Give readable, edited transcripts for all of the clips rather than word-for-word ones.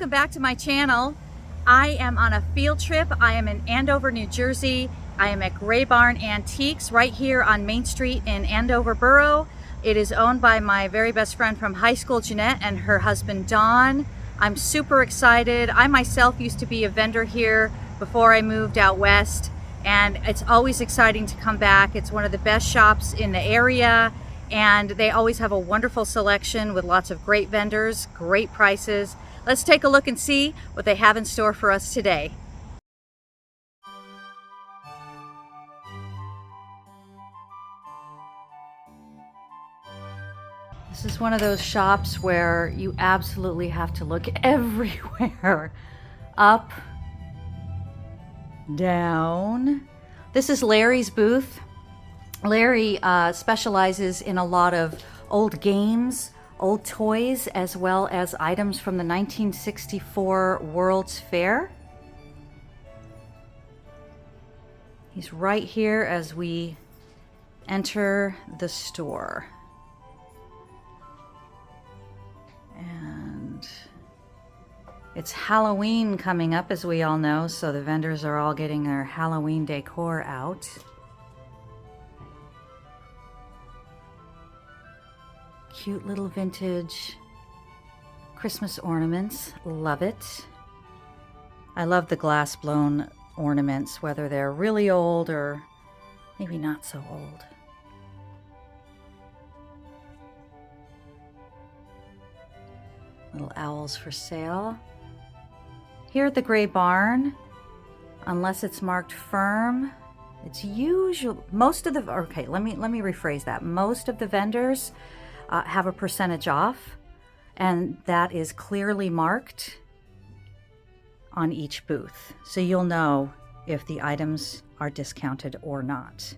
welcome back to my channel. I am on a field trip. I am in Andover, New Jersey. I am at Greybarn Antiques right here on Main Street in Andover Borough. It is owned by my very best friend from high school, Jeanette, and her husband, Don. I'm super excited. I myself used to be a vendor here before I moved out west, and it's always exciting to come back. It's one of the best shops in the area, and they always have a wonderful selection with lots of great vendors, great prices. Let's take a look and see what they have in store for us today. This is one of those shops where you absolutely have to look everywhere. Up, down. This is Larry's booth. Larry specializes in a lot of old games, old toys, as well as items from the 1964 World's Fair. He's right here as we enter the store. And it's Halloween coming up, as we all know, so the vendors are all getting their Halloween decor out. Cute little vintage Christmas ornaments. Love it. I love the glass blown ornaments, whether they're really old or maybe not so old. Little owls for sale. Here at the Greybarn, unless it's marked firm, it's usual. Most of the, okay, let me rephrase that. Most of the vendors have a percentage off, and that is clearly marked on each booth. So you'll know if the items are discounted or not.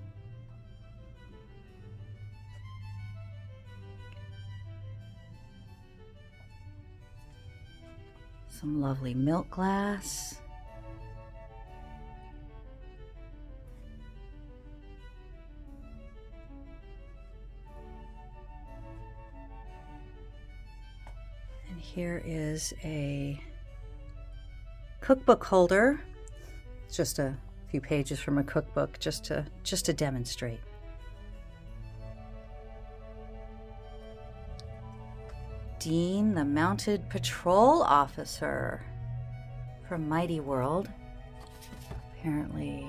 Some lovely milk glass. And here is a cookbook holder. It's just a few pages from a cookbook just to demonstrate. Dean, the Mounted Patrol Officer from Mighty World. Apparently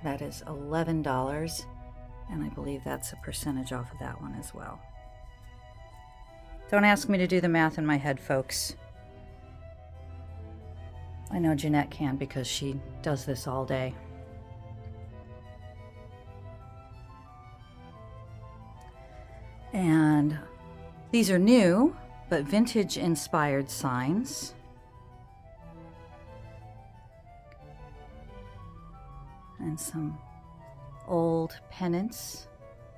that is $11, and I believe that's a percentage off of that one as well. Don't ask me to do the math in my head, folks. I know Jeanette can because she does this all day. And these are new, but vintage inspired signs. And some old pennants.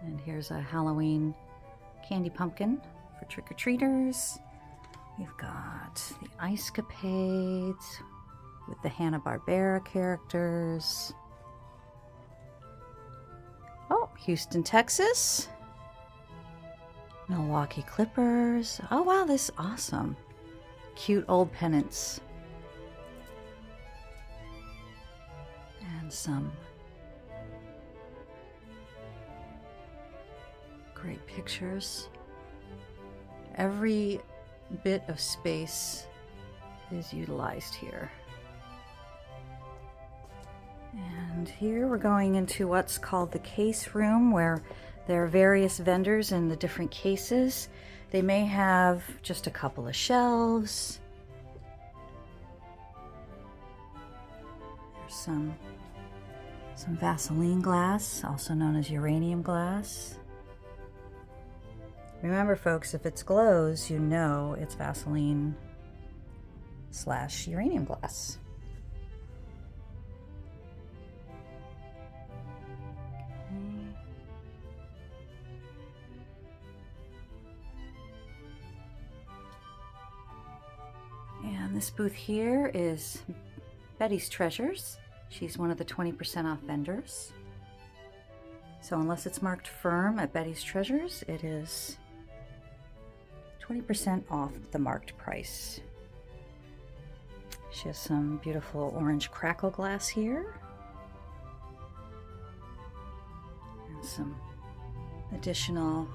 And here's a Halloween candy pumpkin for trick-or-treaters. We've got the Ice Capades with the Hanna-Barbera characters. Oh, Houston, Texas. Milwaukee Clippers. Oh wow, this is awesome. Cute old pennants. And some great pictures. Every bit of space is utilized here. And here we're going into what's called the case room, where there are various vendors in the different cases. They may have just a couple of shelves. There's some Vaseline glass, also known as uranium glass. Remember, folks, if it glows, you know it's Vaseline / uranium glass. And this booth here is Betty's Treasures. She's one of the 20% off vendors. So unless it's marked firm at Betty's Treasures, it is 20% off the marked price. She has some beautiful orange crackle glass here. And some additional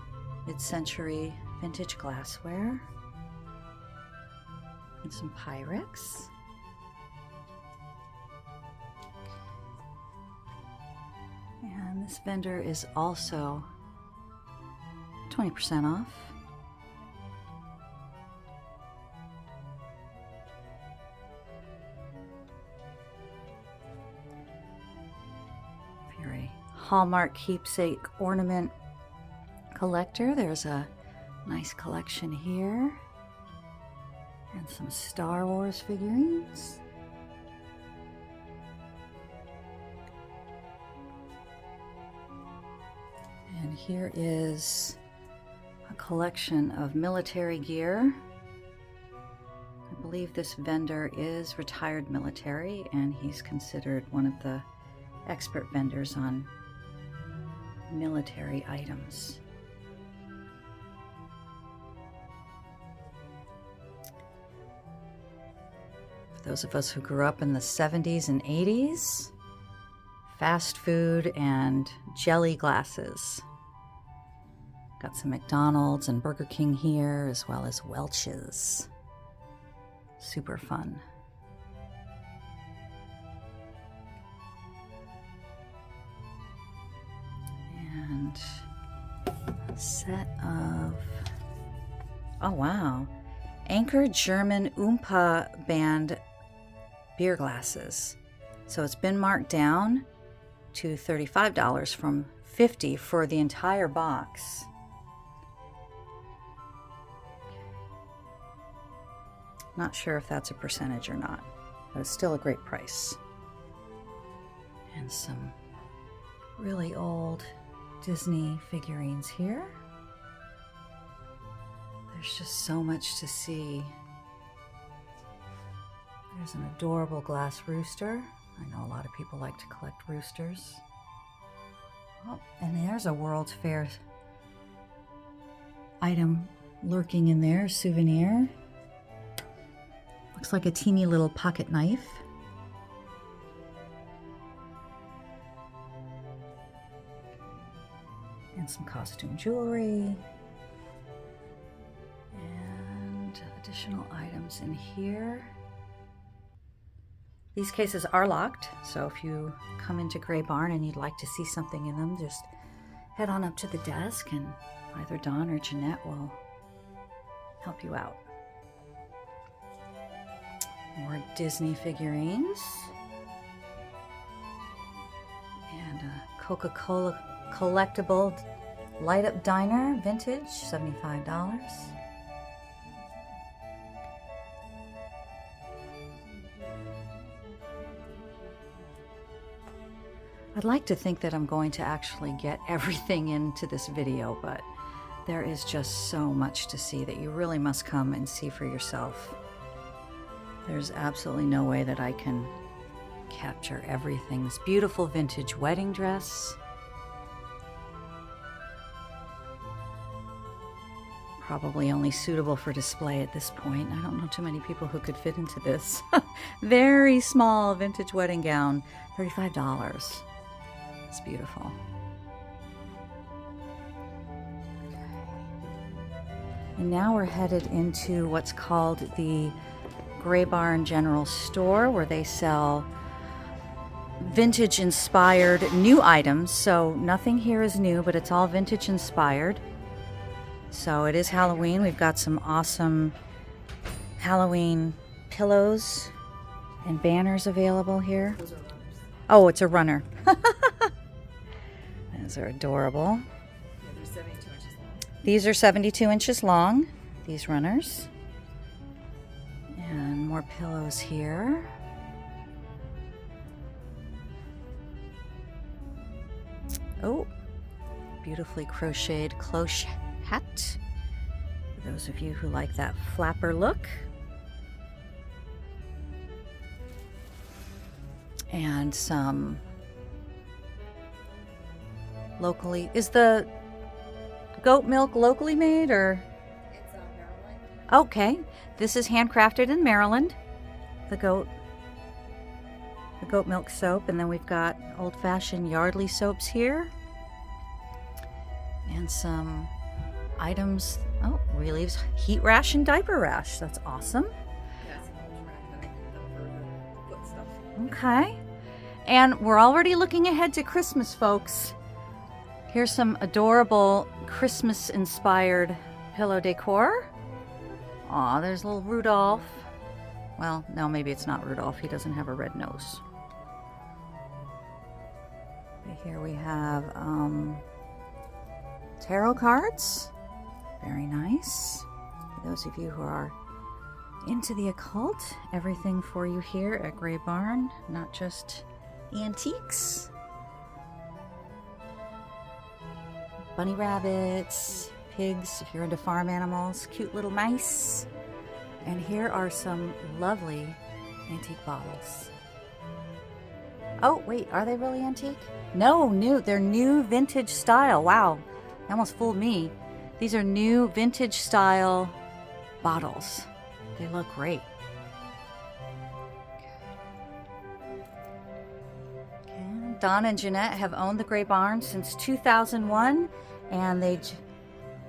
mid-century vintage glassware. And some Pyrex. And this vendor is also 20% off. If you're a Hallmark keepsake ornament collector, there's a nice collection here. And some Star Wars figurines. And here is a collection of military gear. I believe this vendor is retired military, and he's considered one of the expert vendors on military items. For those of us who grew up in the 70s and 80s, fast food and jelly glasses. Got some McDonald's and Burger King here, as well as Welch's. Super fun. And a set of, oh wow, Anchor German Oompa Band beer glasses. So it's been marked down to $35 from $50 for the entire box. Not sure if that's a percentage or not, but it's still a great price. And some really old Disney figurines here. There's just so much to see. There's an adorable glass rooster. I know a lot of people like to collect roosters. Oh, and there's a World's Fair item lurking in there, souvenir. Looks like a teeny little pocket knife. And some costume jewelry. And additional items in here. These cases are locked, so if you come into Grey Barn and you'd like to see something in them, just head on up to the desk and either Dawn or Jeanette will help you out. More Disney figurines. And a Coca-Cola collectible light-up diner, vintage, $75. I'd like to think that I'm going to actually get everything into this video, but there is just so much to see that you really must come and see for yourself. There's absolutely no way that I can capture everything. This beautiful vintage wedding dress. Probably only suitable for display at this point. I don't know too many people who could fit into this. Very small vintage wedding gown, $35. It's beautiful. And now we're headed into what's called the Grey Barn General Store, where they sell vintage inspired new items. So nothing here is new, but it's all vintage inspired. So it is Halloween. We've got some awesome Halloween pillows and banners available here. Oh, it's a runner. Those are adorable. Yeah, they're 72 inches long. These are 72 inches long, these runners. And more pillows here. Oh, beautifully crocheted cloche hat. For those of you who like that flapper look. And some locally, is the goat milk locally made or? It's Maryland. Okay, this is handcrafted in Maryland. the goat milk soap, and then we've got old-fashioned Yardley soaps here. And some items. Oh, relieves heat rash and diaper rash. That's awesome. Yeah, it's an old trend that I picked up for the foot stuff. Okay. And we're already looking ahead to Christmas, folks. Here's some adorable Christmas-inspired pillow decor. Aw, there's little Rudolph. Well, no, maybe it's not Rudolph. He doesn't have a red nose. Here we have tarot cards. Very nice. For those of you who are into the occult, everything for you here at Grey Barn, not just antiques. Bunny rabbits, pigs, if you're into farm animals, cute little mice. And here are some lovely antique bottles. Oh, wait, are they really antique? No, new. They're new vintage style. Wow, they almost fooled me. These are new vintage style bottles. They look great. Okay. Don and Jeanette have owned the Grey Barn since 2001, and they...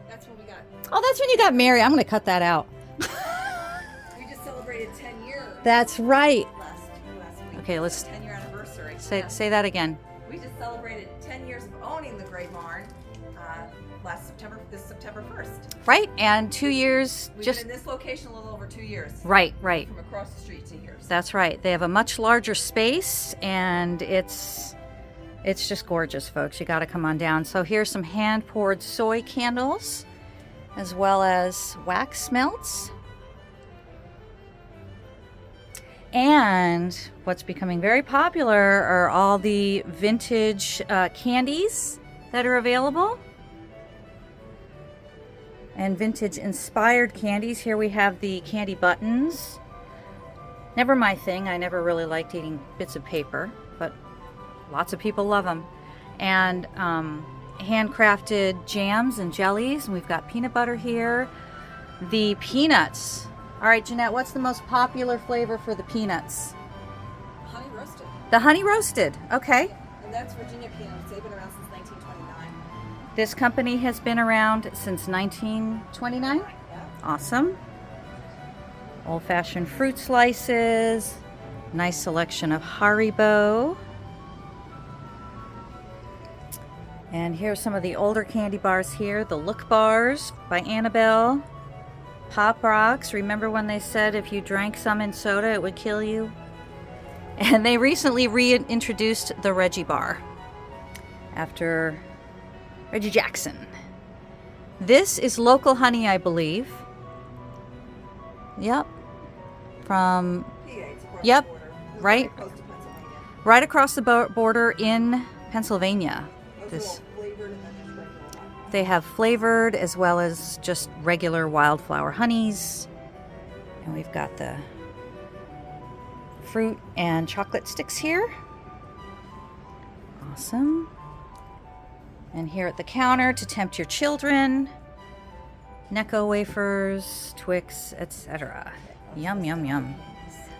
That's when we got. Oh, that's when you got married. I'm going to cut that out. We just celebrated 10 years. That's right. Last week. Okay, let's 10-year anniversary. say that again. We just celebrated 10 years of owning the Grey Barn this September 1st. Right, and 2 years We've just... been in this location a little over 2 years. Right. From across the street to here. So. That's right. They have a much larger space, and it's just gorgeous, folks. You got to come on down. So here's some hand-poured soy candles, as well as wax melts. And what's becoming very popular are all the vintage candies that are available. And vintage inspired candies. Here we have the candy buttons. Never my thing. I never really liked eating bits of paper, but lots of people love them. And handcrafted jams and jellies. And we've got peanut butter here. The peanuts. All right, Jeanette, what's the most popular flavor for the peanuts? Honey roasted. The honey roasted. Okay. And that's Virginia peanuts. They've been around since 1929. This company has been around since 1929. Yeah. Awesome. Old-fashioned fruit slices. Nice selection of Haribo. And here's some of the older candy bars here. The Look Bars by Annabelle. Pop Rocks. Remember when they said if you drank some in soda, it would kill you? And they recently reintroduced the Reggie Bar after Reggie Jackson. This is local honey, I believe. Yep. From... PA's across Yep. the border. Right. Very close to Pennsylvania. right across the border in Pennsylvania. Those are all flavored and then just regular honey. They have flavored as well as just regular wildflower honeys. And we've got the fruit and chocolate sticks here. Awesome. And here at the counter to tempt your children, Necco wafers, Twix, etc. Yum, yum, yum.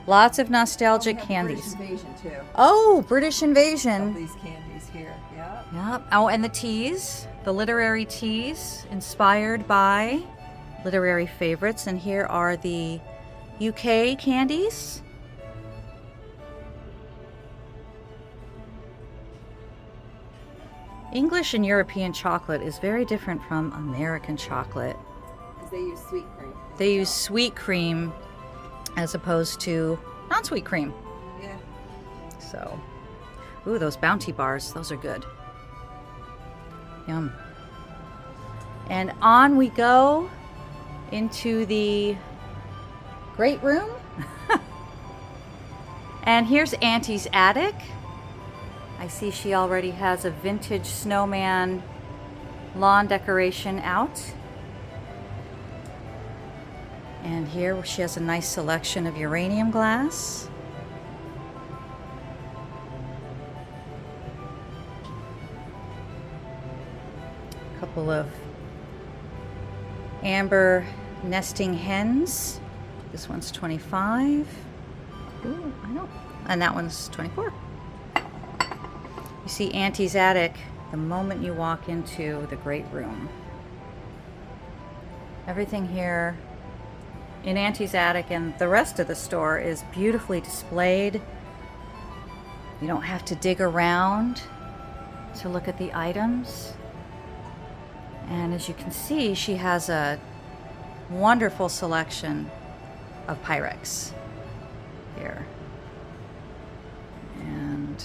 Lots of nostalgic We have candies. British Invasion too. Oh, British Of Invasion. these candies here. Yeah. Yep. Oh, and the teas, the literary teas inspired by literary favorites. And here are the UK candies. English and European chocolate is very different from American chocolate. Because they use sweet cream. They use sweet cream as opposed to non-sweet cream. Yeah. So, ooh, those Bounty bars, those are good. Yum. And on we go into the great room. And here's Auntie's attic. I see she already has a vintage snowman lawn decoration out. And here she has a nice selection of uranium glass. A couple of amber nesting hens. This one's 25. Ooh, I know. And that one's 24. You see Auntie's attic the moment you walk into the great room. Everything here in Auntie's attic and the rest of the store is beautifully displayed. You don't have to dig around to look at the items. And as you can see, she has a wonderful selection of Pyrex here. And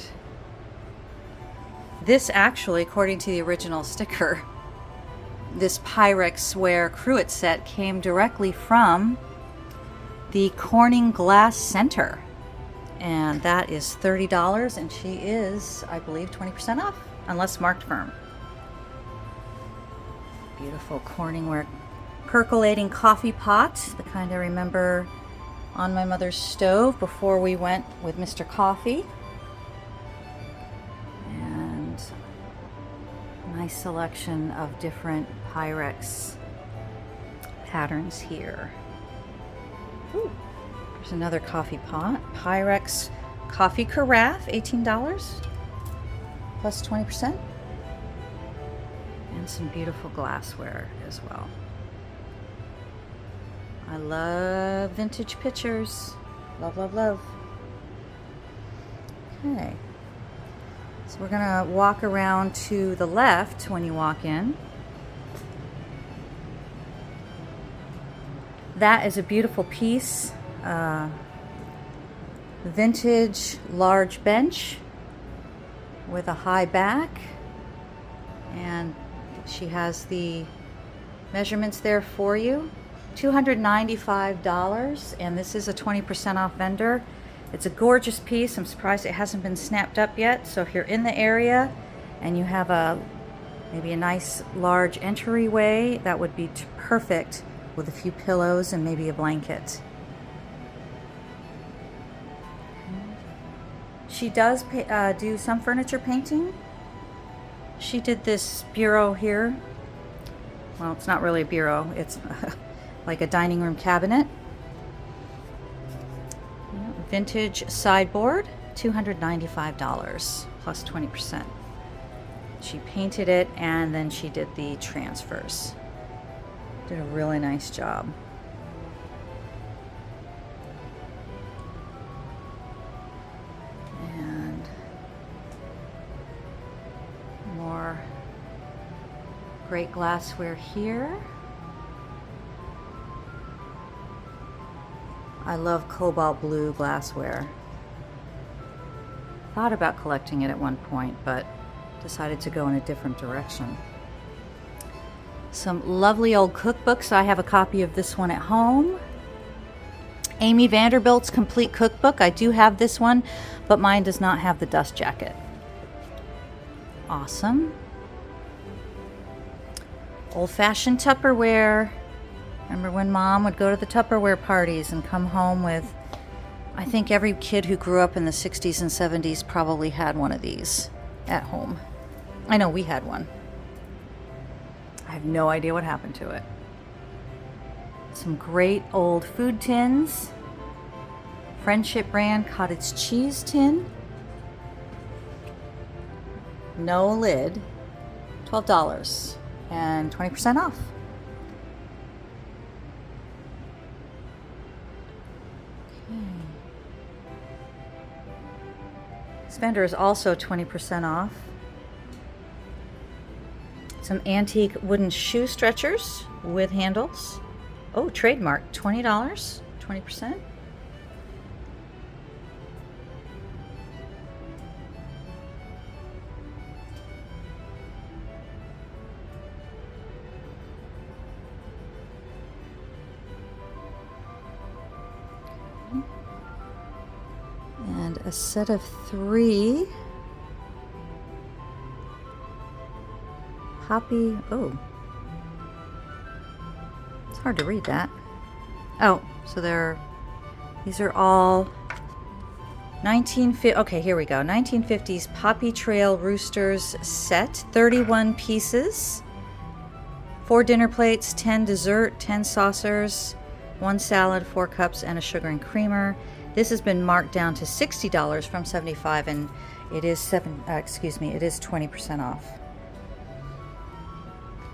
this actually, according to the original sticker, this Glassware Cruet set came directly from the Corning Glass Center. And that is $30, and she is, I believe, 20% off, unless marked firm. Beautiful Corningware percolating coffee pot, the kind I remember on my mother's stove before we went with Mr. Coffee. And nice selection of different Pyrex patterns here. Ooh, there's another coffee pot. Pyrex coffee carafe, $18 plus 20%. And some beautiful glassware as well. I love vintage pictures. Love, love, love. Okay. So we're gonna walk around to the left when you walk in. That is a beautiful piece. Vintage large bench with a high back. And she has the measurements there for you. $295, and this is a 20% off vendor. It's a gorgeous piece. I'm surprised it hasn't been snapped up yet. So if you're in the area and you have maybe a nice large entryway, that would be perfect with a few pillows and maybe a blanket. She does do some furniture painting. She did this bureau here. Well, it's not really a bureau. It's like a dining room cabinet. Vintage sideboard, $295 plus 20%. She painted it and then she did the transfers. Did a really nice job. And more great glassware here. I love cobalt blue glassware. Thought about collecting it at one point, but decided to go in a different direction. Some lovely old cookbooks. I have a copy of this one at home. Amy Vanderbilt's Complete Cookbook. I do have this one, but mine does not have the dust jacket. Awesome. Old-fashioned Tupperware. Remember when Mom would go to the Tupperware parties and come home with, I think every kid who grew up in the 60s and 70s probably had one of these at home. I know we had one. I have no idea what happened to it. Some great old food tins. Friendship brand cottage cheese tin. No lid. $12 and 20% off. This vendor is also 20% off. Some antique wooden shoe stretchers with handles. Oh, trademark, $20, 20%. And a set of 3 Poppy. Oh, it's hard to read that. Oh, so these are all 1950. Okay, here we go. 1950s Poppy Trail Roosters set, 31 pieces, 4 dinner plates, 10 dessert, 10 saucers, 1 salad, 4 cups, and a sugar and creamer. This has been marked down to $60 from $75, and it is it is 20% off.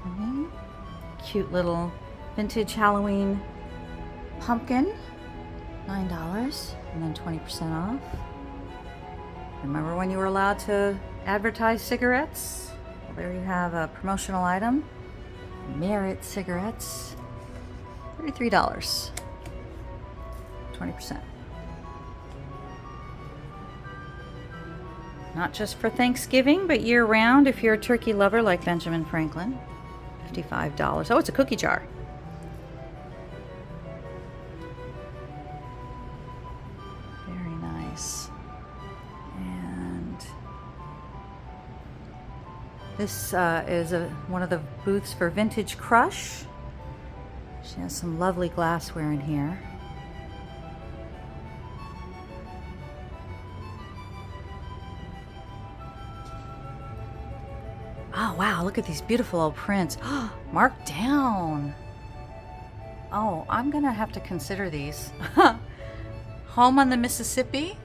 Okay. Cute little vintage Halloween pumpkin, $9, and then 20% off. Remember when you were allowed to advertise cigarettes? Well, there you have a promotional item. Merit cigarettes, $33, 20%. Not just for Thanksgiving, but year-round if you're a turkey lover like Benjamin Franklin. $55. Oh, it's a cookie jar. Very nice. And this is one of the booths for Vintage Crush. She has some lovely glassware in here. Oh, wow, look at these beautiful old prints. Marked down. Oh, I'm going to have to consider these. Home on the Mississippi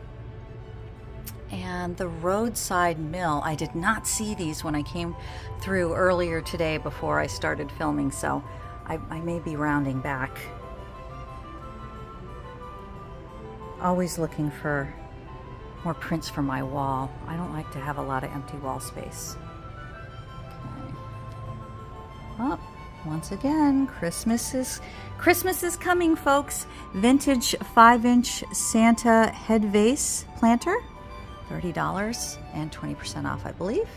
and the Roadside Mill. I did not see these when I came through earlier today before I started filming, so I may be rounding back. Always looking for more prints for my wall. I don't like to have a lot of empty wall space. Oh, once again, Christmas is coming, folks. Vintage 5-inch Santa head vase planter, $30 and 20% off, I believe.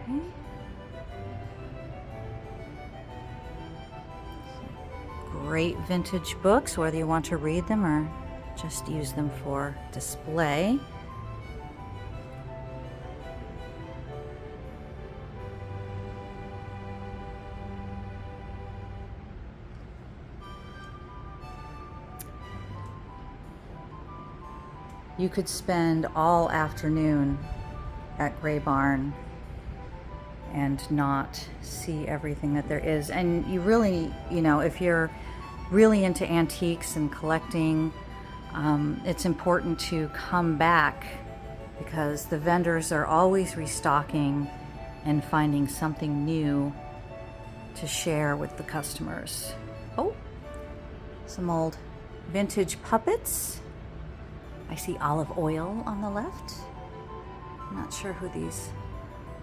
Okay. Great vintage books, whether you want to read them or just use them for display. You could spend all afternoon at Grey Barn and not see everything that there is. And you really, if you're really into antiques and collecting, it's important to come back because the vendors are always restocking and finding something new to share with the customers. Oh, some old vintage puppets. I see olive oil on the left. I'm not sure who these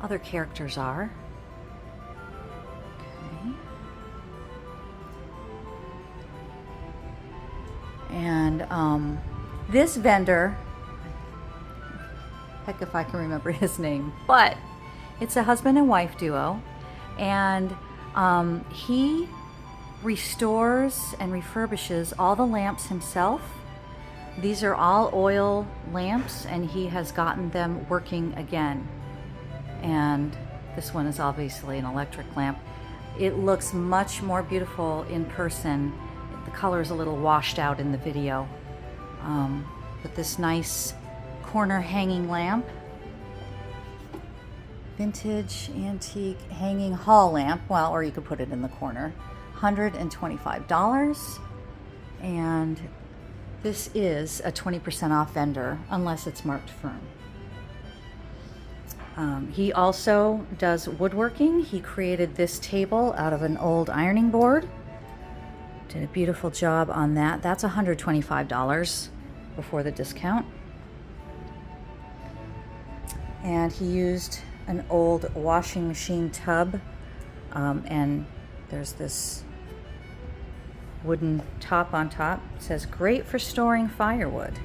other characters are. Okay. And this vendor, heck if I can remember his name, but it's a husband and wife duo, and he restores and refurbishes all the lamps himself. These are all oil lamps, and he has gotten them working again. And this one is obviously an electric lamp. It looks much more beautiful in person. The color is a little washed out in the video. But this nice corner hanging lamp. Vintage antique hanging hall lamp. Well, or you could put it in the corner. $125. And this is a 20% off vendor, unless it's marked firm. He also does woodworking. He created this table out of an old ironing board. Did a beautiful job on that. That's $125 before the discount. And he used an old washing machine tub, and there's this wooden top on top. It says great for storing firewood.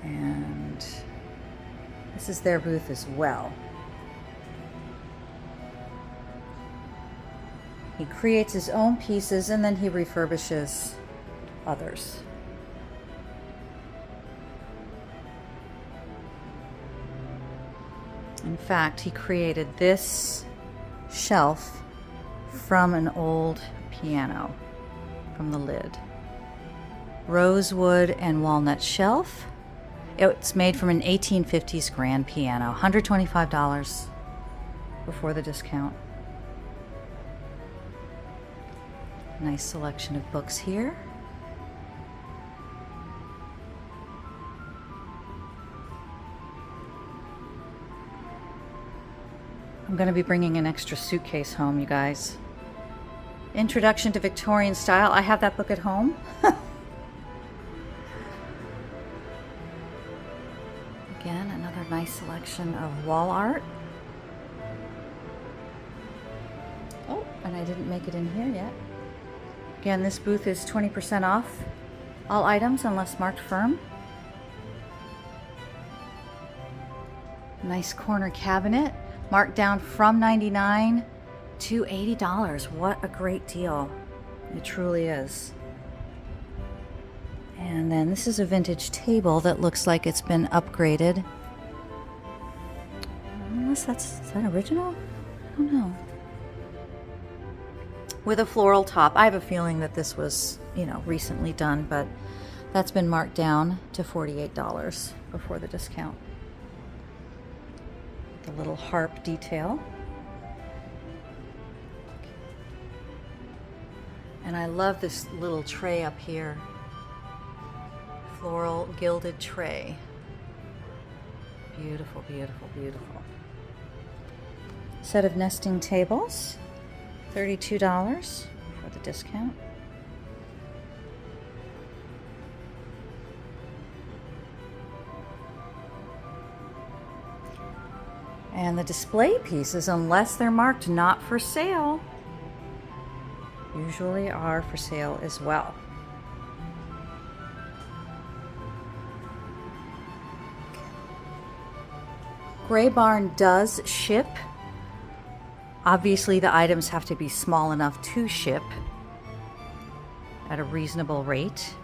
And this is their booth as well. He creates his own pieces and then he refurbishes others. In fact, he created this shelf from an old piano, from the lid. Rosewood and walnut shelf. It's made from an 1850s grand piano, $125 before the discount. Nice selection of books here. I'm going to be bringing an extra suitcase home, you guys. Introduction to Victorian Style. I have that book at home. Again, another nice selection of wall art. Oh, and I didn't make it in here yet. Again, this booth is 20% off all items unless marked firm. Nice corner cabinet, marked down from $99 to $80. What a great deal. It truly is. And then this is a vintage table that looks like it's been upgraded. Unless is that original? I don't know. With a floral top. I have a feeling that this was, recently done, but that's been marked down to $48 before the discount. The little harp detail. And I love this little tray up here. Floral gilded tray. Beautiful, beautiful, beautiful. Set of nesting tables, $32 for the discount. And the display pieces, unless they're marked not for sale, usually are for sale as well. Greybarn does ship. Obviously, the items have to be small enough to ship at a reasonable rate.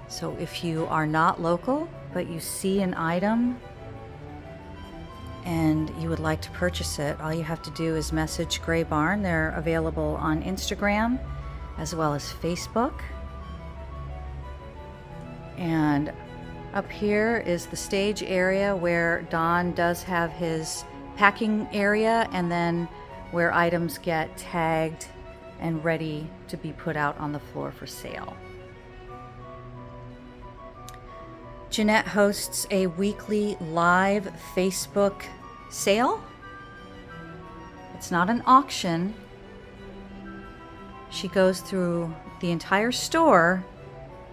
So if you are not local, but you see an item and you would like to purchase it, all you have to do is message Greybarn. They're available on Instagram as well as Facebook. And up here is the stage area where Don does have his packing area, and then where items get tagged and ready to be put out on the floor for sale. Jeanette hosts a weekly live Facebook sale. It's not an auction. She goes through the entire store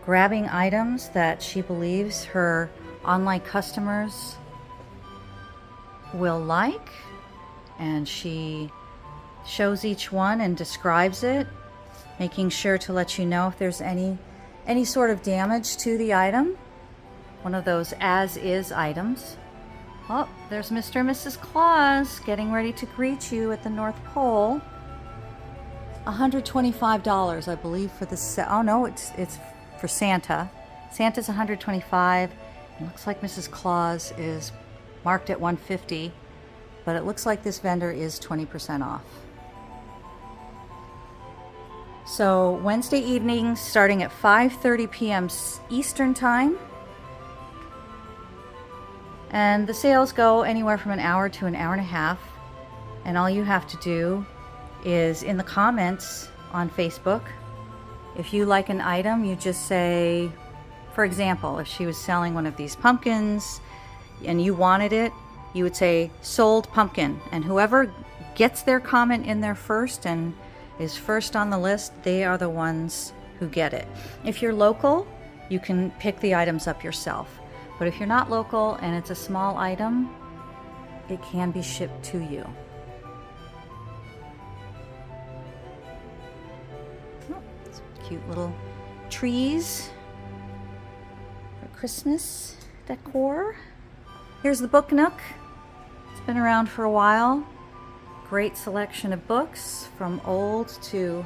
grabbing items that she believes her online customers will like, and she shows each one and describes it, making sure to let you know if there's any sort of damage to the item. One of those as-is items. Oh, there's Mr. and Mrs. Claus getting ready to greet you at the North Pole. $125, I believe, for the set. Oh no, it's for Santa. Santa's $125. It looks like Mrs. Claus is marked at $150, but it looks like this vendor is 20% off. So Wednesday evening, starting at 5:30 p.m. Eastern Time. And the sales go anywhere from an hour to an hour and a half. And all you have to do is in the comments on Facebook, if you like an item, you just say, for example, if she was selling one of these pumpkins and you wanted it, you would say sold pumpkin, and whoever gets their comment in there first and is first on the list, they are the ones who get it. If you're local, you can pick the items up yourself, but if you're not local and it's a small item, it can be shipped to you. Oh, some cute little trees for Christmas decor. Here's the book nook. It's been around for a while. Great selection of books from old to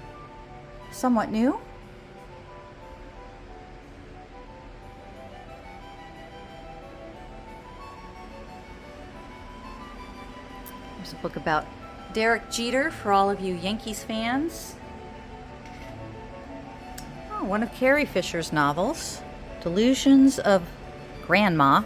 somewhat new. There's a book about Derek Jeter for all of you Yankees fans. Oh, one of Carrie Fisher's novels, Delusions of Grandma.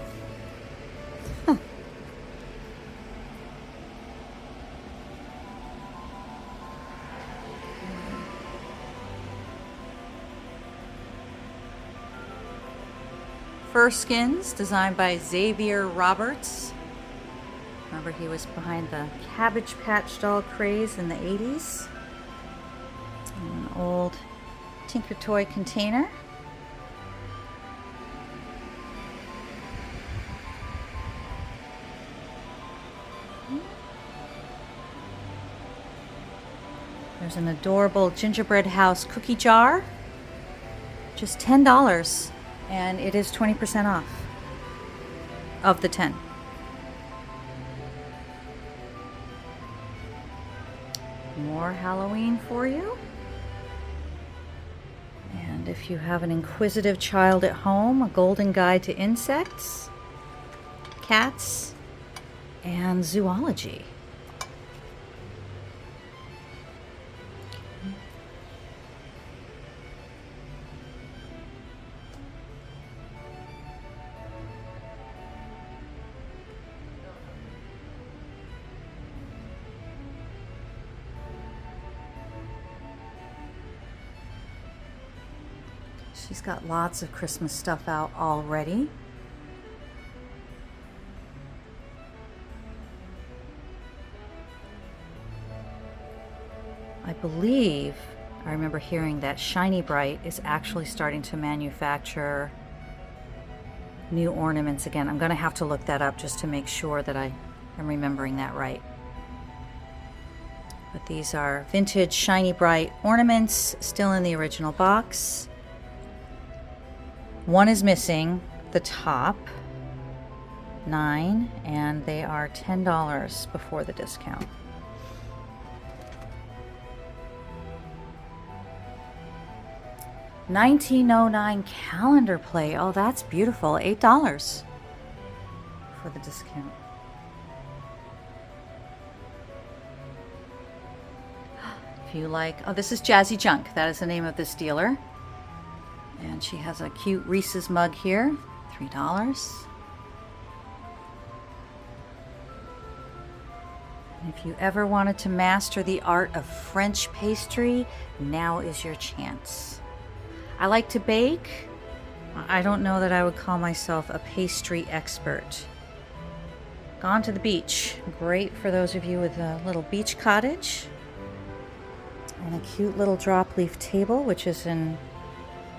fur skins designed by Xavier Roberts. Remember, he was behind the Cabbage Patch doll craze in the 80s. An old Tinker Toy container. There's an adorable gingerbread house cookie jar. Just $10, and it is 20% off of the 10. More Halloween for you. And if you have an inquisitive child at home, a golden guide to insects, cats, and zoology. She's got lots of Christmas stuff out already. I believe, I remember hearing that Shiny Bright is actually starting to manufacture new ornaments again. I'm going to have to look that up just to make sure that I am remembering that right. But these are vintage Shiny Bright ornaments, still in the original box. One is missing the top, 9, and they are $10 before the discount. $19.09 calendar play. Oh, that's beautiful. $8 for the discount. If you like, oh, this is Jazzy Junk. That is the name of this dealer. And she has a cute Reese's mug here, $3. And if you ever wanted to master the art of French pastry, now is your chance. I like to bake. I don't know that I would call myself a pastry expert. Gone to the beach. Great for those of you with a little beach cottage. And a cute little drop leaf table, which is in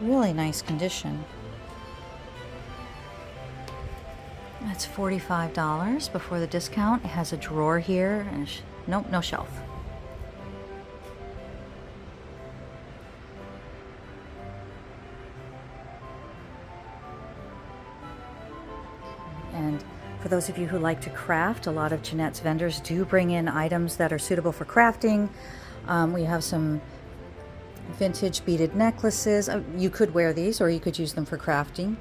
really nice condition. That's $45 before the discount. It has a drawer here and nope, no shelf. And for those of you who like to craft, a lot of Jeanette's vendors do bring in items that are suitable for crafting. We have some vintage beaded necklaces. You could wear these or you could use them for crafting.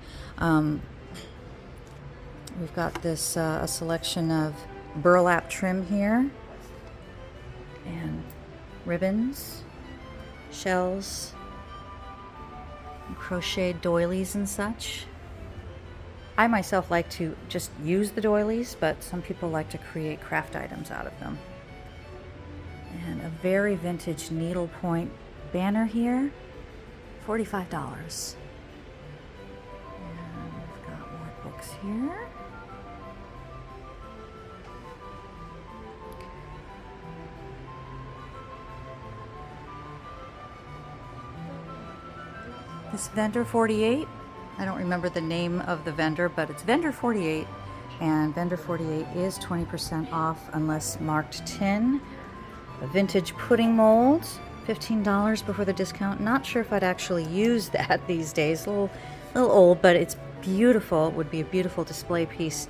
We've got this a selection of burlap trim here and ribbons, shells, and crocheted doilies and such. I myself like to just use the doilies, but some people like to create craft items out of them. And a very vintage needlepoint banner here, $45. And we've got more books here. This vendor 48, I don't remember the name of the vendor, but it's vendor 48, and vendor 48 is 20% off unless marked tin. A vintage pudding mold, $15 before the discount. Not sure if I'd actually use that these days. A little old, but it's beautiful. It would be a beautiful display piece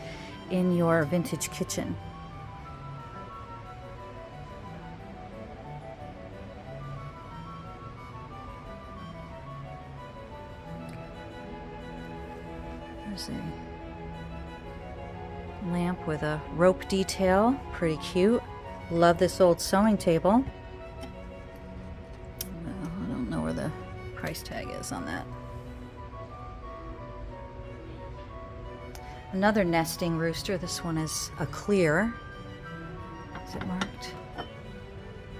in your vintage kitchen. There's a lamp with a rope detail. Pretty cute. Love this old sewing table. I don't know where the price tag is on that. Another nesting rooster. This one is a clear. Is it marked?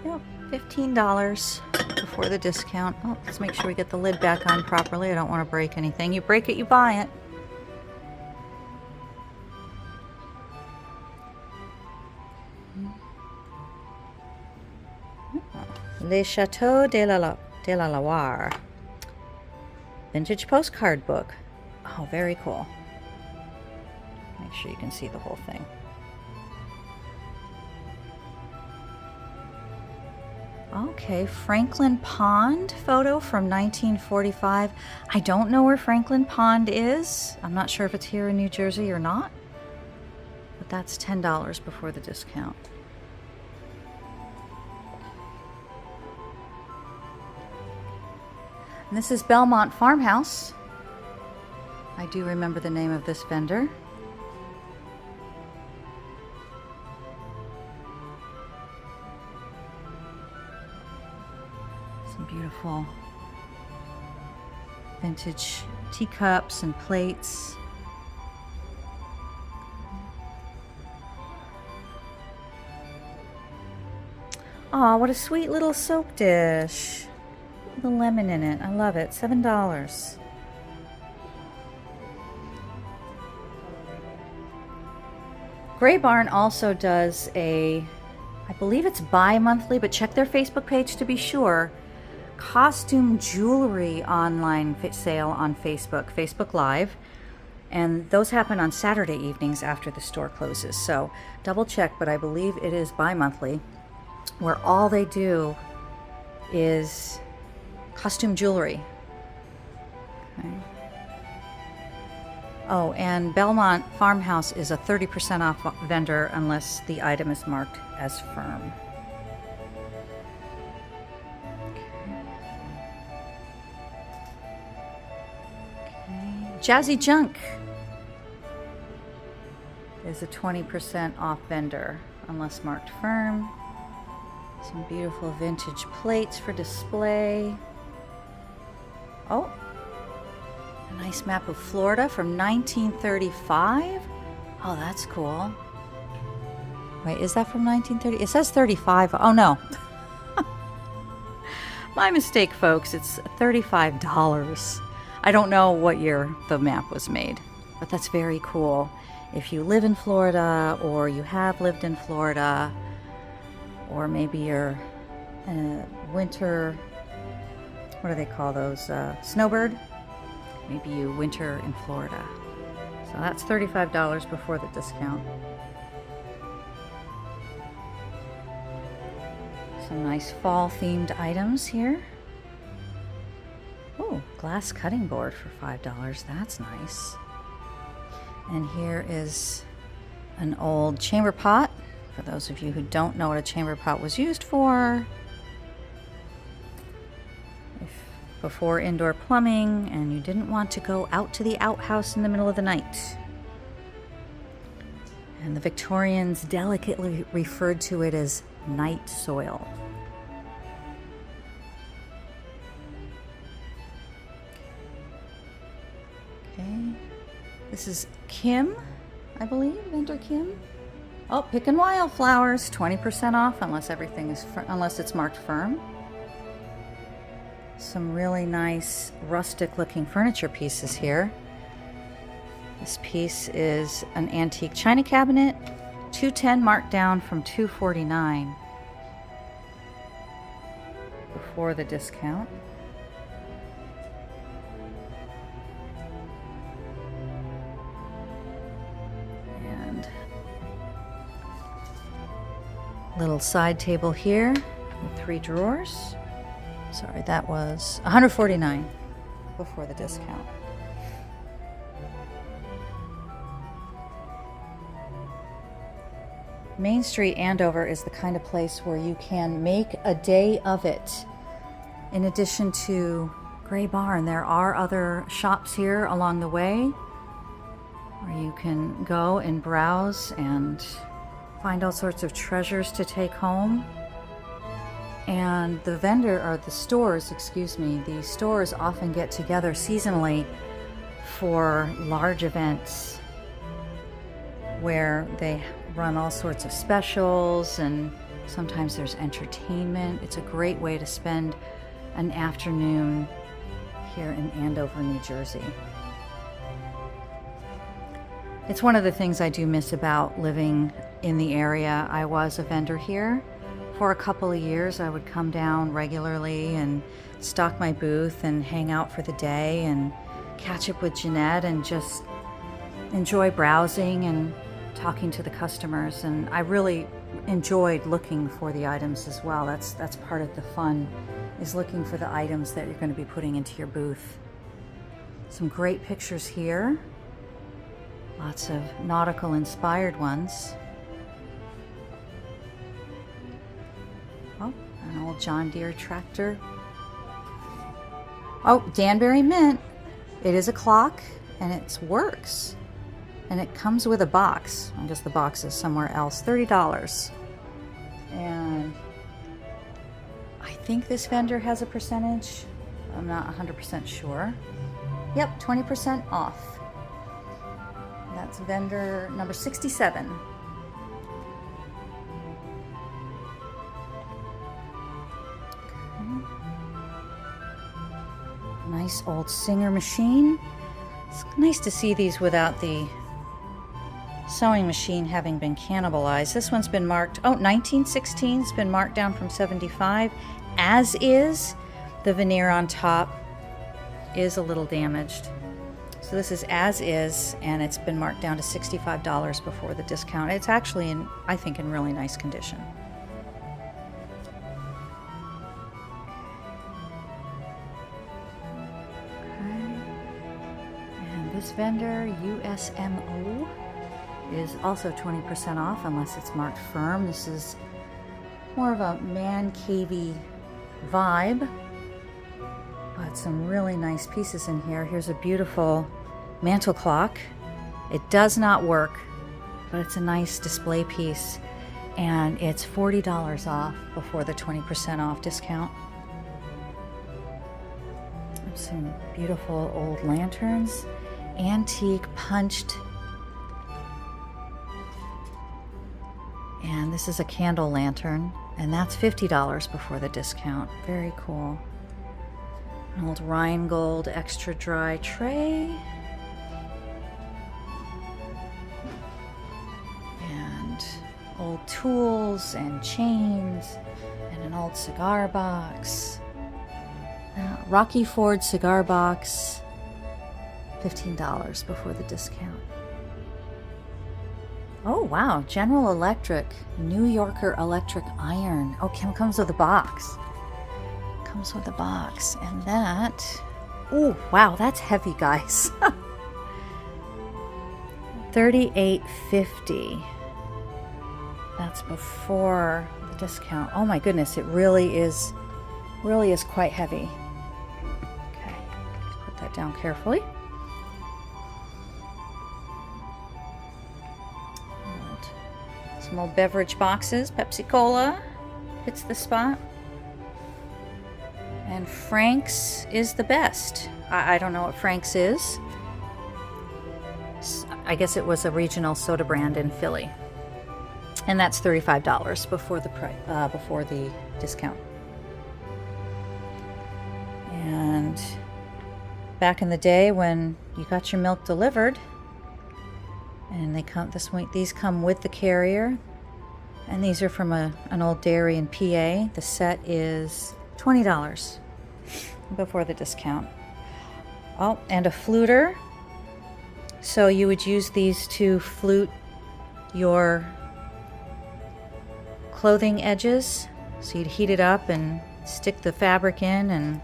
Yep, $15 before the discount. Oh, let's make sure we get the lid back on properly. I don't want to break anything. You break it, you buy it. Les Chateaux de la Loire. Vintage postcard book. Oh, very cool. Make sure you can see the whole thing. Okay, Franklin Pond photo from 1945. I don't know where Franklin Pond is. I'm not sure if it's here in New Jersey or not. But that's $10 before the discount. And this is Belmont Farmhouse. I do remember the name of this vendor. Some beautiful vintage teacups and plates. Aw, what a sweet little soap dish. With a lemon in it. I love it. $7. Greybarn also does a, I believe it's bi-monthly, but check their Facebook page to be sure, costume jewelry online sale on Facebook Live. And those happen on Saturday evenings after the store closes. So double check, but I believe it is bi-monthly, where all they do is costume jewelry. Okay. Oh, and Belmont Farmhouse is a 30% off vendor unless the item is marked as firm. Okay. Jazzy Junk is a 20% off vendor unless marked firm. Some beautiful vintage plates for display. Oh, a nice map of Florida from 1935. Oh, that's cool. Wait, is that from 1930? It says 35. Oh, no. My mistake, folks. It's $35. I don't know what year the map was made, but that's very cool. If you live in Florida, or you have lived in Florida, or maybe you're a winter, what do they call those, snowbird? Maybe you winter in Florida. So that's $35 before the discount. Some nice fall themed items here. Oh, glass cutting board for $5. That's nice. And here is an old chamber pot. For those of you who don't know what a chamber pot was used for. Before indoor plumbing and you didn't want to go out to the outhouse in the middle of the night. And the Victorians delicately referred to it as night soil. Okay, this is Kim, I believe, vendor Kim. Oh, Pick and Wildflowers, 20% off unless everything is unless it's marked firm. Some really nice rustic looking furniture pieces here. This piece is an antique china cabinet, $210 marked down from $249 before the discount. And little side table here with 3 drawers. Sorry, that was $149 before the discount. Main Street, Andover is the kind of place where you can make a day of it. In addition to Greybarn, there are other shops here along the way where you can go and browse and find all sorts of treasures to take home. And the stores often get together seasonally for large events where they run all sorts of specials, and sometimes there's entertainment. It's a great way to spend an afternoon here in Andover, New Jersey. It's one of the things I do miss about living in the area. I was a vendor here For a couple of years, I would come down regularly and stock my booth and hang out for the day and catch up with Jeanette and just enjoy browsing and talking to the customers. And I really enjoyed looking for the items as well. That's part of the fun, is looking for the items that you're going to be putting into your booth. Some great pictures here. Lots of nautical inspired ones. Oh, an old John Deere tractor. Oh, Danbury Mint. It is a clock and it works. And it comes with a box. I guess the box is somewhere else. $30. And I think this vendor has a percentage. I'm not 100% sure. Yep, 20% off. That's vendor number 67. Okay. Nice old Singer machine. It's nice to see these without the sewing machine having been cannibalized. This one's been marked, 1916. It's been marked down from 75. As is, the veneer on top is a little damaged. So this is as is, and it's been marked down to $65 before the discount. It's actually, I think, in really nice condition. Okay. And this vendor, USMO, is also 20% off unless it's marked firm. This is more of a man cavey vibe, but some really nice pieces in here. Here's a beautiful mantle clock. It does not work, but it's a nice display piece, and it's $40 off before the 20% off discount. Some beautiful old lanterns, antique punched. And this is a candle lantern, and that's $50 before the discount. Very cool. An old Rheingold extra dry tray. And old tools and chains, and an old cigar box. Rocky Ford cigar box, $15 before the discount. Oh wow, General Electric, New Yorker electric iron. Oh, comes with a box. Comes with a box, and that, oh wow, that's heavy, guys. $38.50. That's before the discount. Oh my goodness, it really is quite heavy. Okay, let's put that down carefully. Some old beverage boxes. Pepsi Cola hits the spot. And Frank's is the best. I don't know what Frank's is. I guess it was a regional soda brand in Philly. And that's $35 before the discount. And back in the day when you got your milk delivered, and these come with the carrier, and these are from an old dairy in PA. The set is $20 before the discount. Oh, and a fluter. So you would use these to flute your clothing edges. So you'd heat it up and stick the fabric in and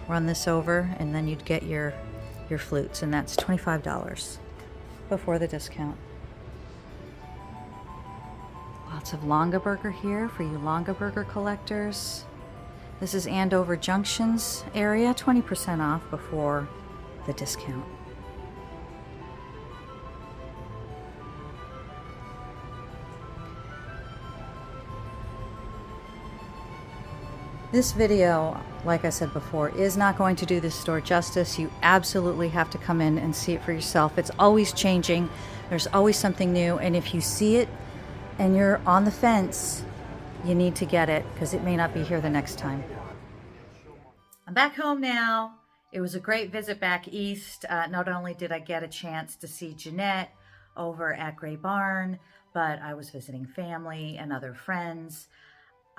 run this over, and then you'd get your flutes, and that's $25 before the discount. Lots of Longaberger here for you Longaberger collectors. This is Andover Junction's area, 20% off before the discount. This video, like I said before, is not going to do this store justice. You absolutely have to come in and see it for yourself. It's always changing. There's always something new. And if you see it and you're on the fence, you need to get it because it may not be here the next time. I'm back home now. It was a great visit back east. Not only did I get a chance to see Jeanette over at Grey Barn, but I was visiting family and other friends.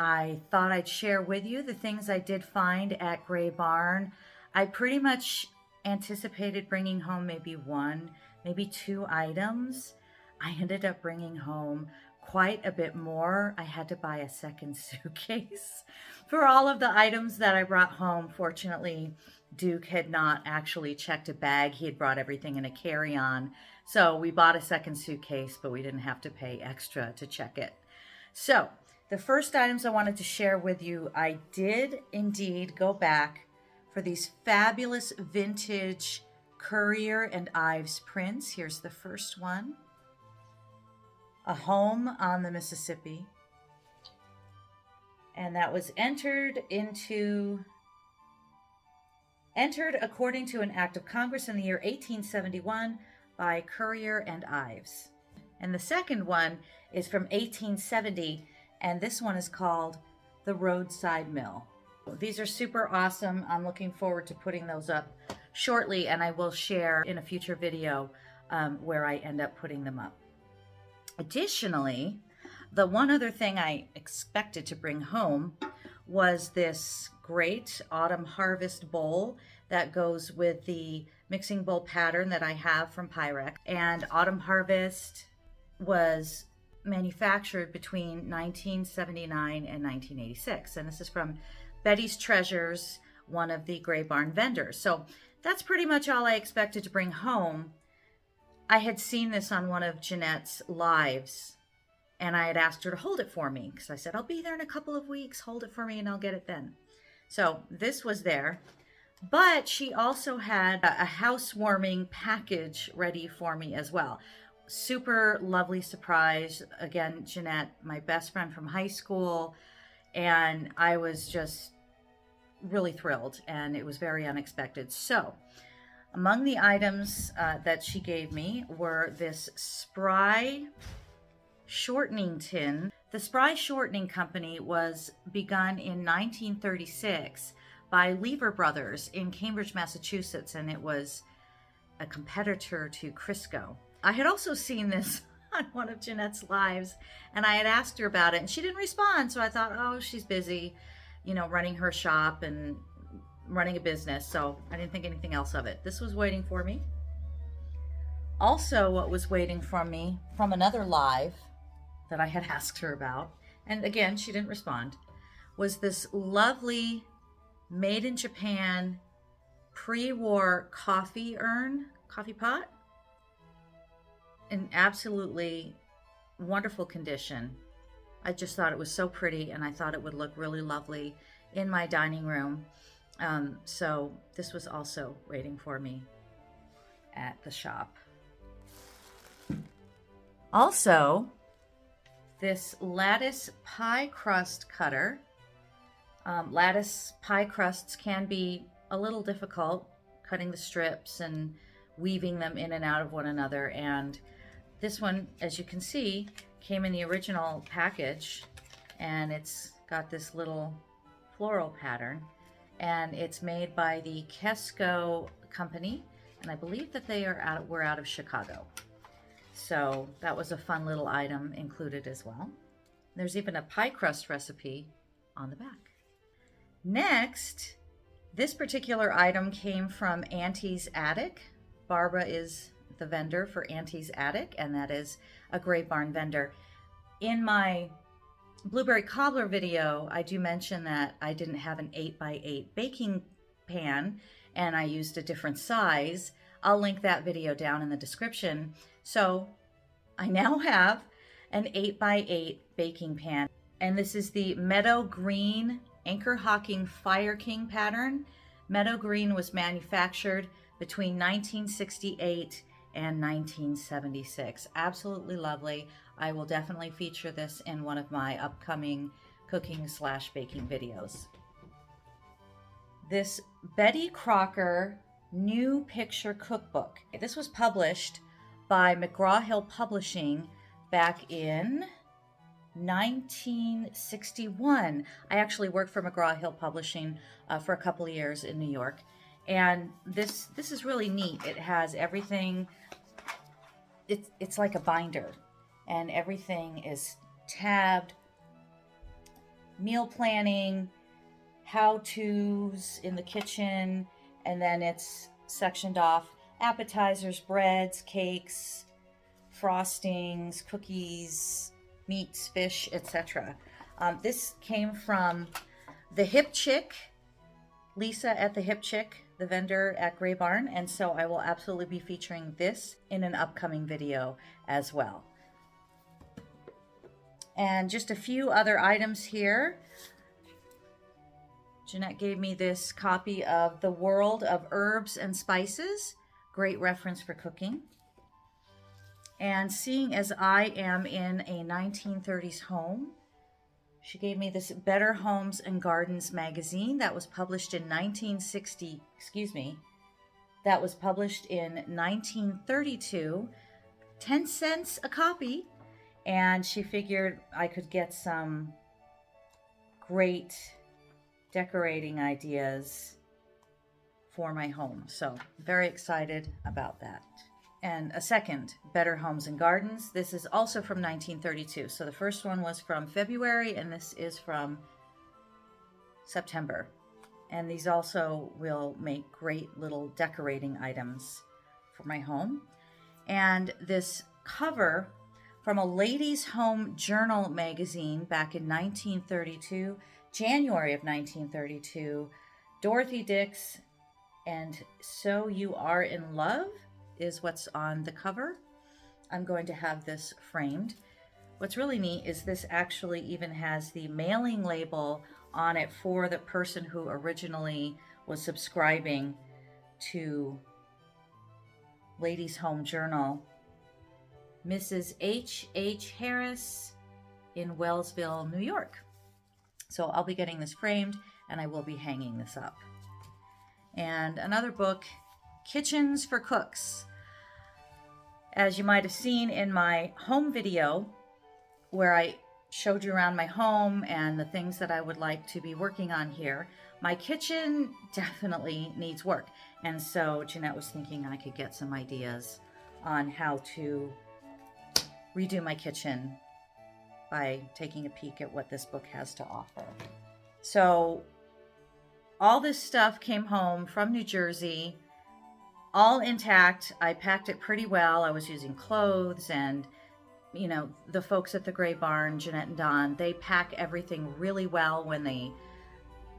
I thought I'd share with you the things I did find at Grey Barn. I pretty much anticipated bringing home maybe one, maybe two items. I ended up bringing home quite a bit more. I had to buy a second suitcase for all of the items that I brought home. Fortunately, Duke had not actually checked a bag. He had brought everything in a carry-on. So we bought a second suitcase, but we didn't have to pay extra to check it. So the first items I wanted to share with you, I did indeed go back for these fabulous vintage Currier and Ives prints. Here's the first one. A home on the Mississippi. And that was entered according to an act of Congress in the year 1871 by Currier and Ives. And the second one is from 1870, and this one is called The Roadside Mill. These are super awesome. I'm looking forward to putting those up shortly, and I will share in a future video where I end up putting them up. Additionally, the one other thing I expected to bring home was this great autumn harvest bowl that goes with the mixing bowl pattern that I have from Pyrex. And autumn harvest was manufactured between 1979 and 1986. And this is from Betty's Treasures, one of the Grey Barn vendors. So that's pretty much all I expected to bring home. I had seen this on one of Jeanette's lives, and I had asked her to hold it for me because I said, I'll be there in a couple of weeks. Hold it for me and I'll get it then. So this was there, but she also had a housewarming package ready for me as well. Super lovely surprise. Again, Jeanette, my best friend from high school, and I was just really thrilled, and it was very unexpected. So among the items that she gave me were this Spry shortening tin. The Spry Shortening Company was begun in 1936 by Lever Brothers in Cambridge, Massachusetts, and it was a competitor to Crisco. I had also seen this on one of Jeanette's lives, and I had asked her about it, and she didn't respond, so I thought, oh, she's busy, you know, running her shop and running a business, so I didn't think anything else of it. This was waiting for me. Also, what was waiting for me from another live that I had asked her about, and again, she didn't respond, was this lovely made in Japan pre-war coffee pot, in absolutely wonderful condition. I just thought it was so pretty, and I thought it would look really lovely in my dining room. So this was also waiting for me at the shop. Also, this lattice pie crust cutter. Lattice pie crusts can be a little difficult, cutting the strips and weaving them in and out of one another. And this one, as you can see, came in the original package, and it's got this little floral pattern. And it's made by the Kesco company, and I believe that they were out of Chicago. So that was a fun little item included as well. There's even a pie crust recipe on the back. Next, this particular item came from Auntie's Attic. Barbara is the vendor for Auntie's Attic, and that is a Grey Barn vendor. In my Blueberry Cobbler video, I do mention that I didn't have an 8x8 baking pan, and I used a different size. I'll link that video down in the description. So I now have an 8x8 baking pan, and this is the Meadow Green Anchor Hocking Fire King pattern. Meadow Green was manufactured between 1968 and 1976. Absolutely lovely. I will definitely feature this in one of my upcoming cooking/baking videos. This Betty Crocker New Picture Cookbook. This was published by McGraw-Hill Publishing back in 1961. I actually worked for McGraw-Hill Publishing for a couple of years in New York. And this is really neat. It has everything. It's like a binder, and everything is tabbed meal planning, how-tos in the kitchen, and then it's sectioned off appetizers, breads, cakes, frostings, cookies, meats, fish, etc. This came from the Hip Chick, Lisa at the Hip Chick, the vendor at Grey Barn, and so I will absolutely be featuring this in an upcoming video as well. And just a few other items here. Jeanette gave me this copy of The World of Herbs and Spices. Great reference for cooking. And seeing as I am in a 1930s home, she gave me this Better Homes and Gardens magazine that was published in 1932, 10 cents a copy. And she figured I could get some great decorating ideas for my home. So very excited about that. And a second, Better Homes and Gardens. This is also from 1932. So the first one was from February and this is from September. And these also will make great little decorating items for my home. And this cover from a Ladies' Home Journal magazine back in 1932, January of 1932, Dorothy Dix, and So You Are in Love is what's on the cover. I'm going to have this framed. What's really neat is this actually even has the mailing label on it for the person who originally was subscribing to Ladies' Home Journal, Mrs. H. Harris in Wellsville, New York. So I'll be getting this framed and I will be hanging this up. And another book, Kitchens for Cooks. As you might have seen in my home video where I showed you around my home and the things that I would like to be working on here, my kitchen definitely needs work. And so Jeanette was thinking I could get some ideas on how to redo my kitchen by taking a peek at what this book has to offer. So all this stuff came home from New Jersey, all intact. I packed it pretty well. I was using clothes and, you know, the folks at the Grey Barn, Jeanette and Don, they pack everything really well when they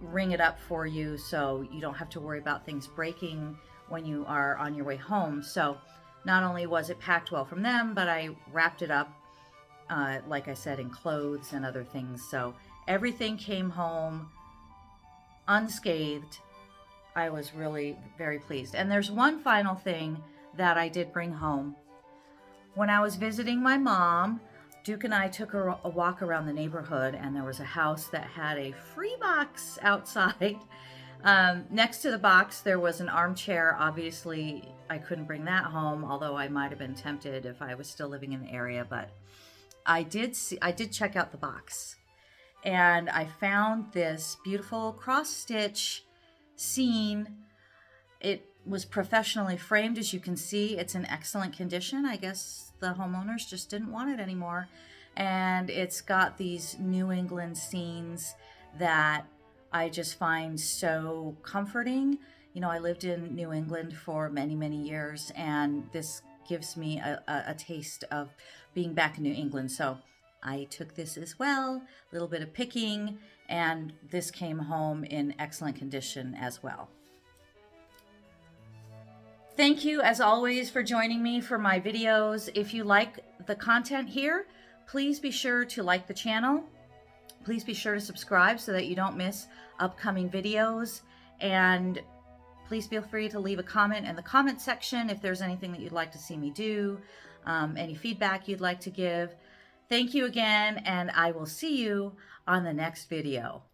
ring it up for you, so you don't have to worry about things breaking when you are on your way home. So not only was it packed well from them, but I wrapped it up, like I said, in clothes and other things. So everything came home unscathed. I was really very pleased. And there's one final thing that I did bring home. When I was visiting my mom, Duke and I took a walk around the neighborhood, and there was a house that had a free box outside. Next to the box, there was an armchair. Obviously, I couldn't bring that home, although I might have been tempted if I was still living in the area. But I did check out the box, and I found this beautiful cross-stitch scene. It was professionally framed, as you can see. It's in excellent condition. I guess the homeowners just didn't want it anymore. And it's got these New England scenes that I just find so comforting. You know, I lived in New England for many, many years, and this gives me a taste of being back in New England. So I took this as well, a little bit of picking, and this came home in excellent condition as well. Thank you, as always, for joining me for my videos. If you like the content here, please be sure to like the channel. Please be sure to subscribe so that you don't miss upcoming videos. And please feel free to leave a comment in the comment section if there's anything that you'd like to see me do, any feedback you'd like to give. Thank you again, and I will see you on the next video.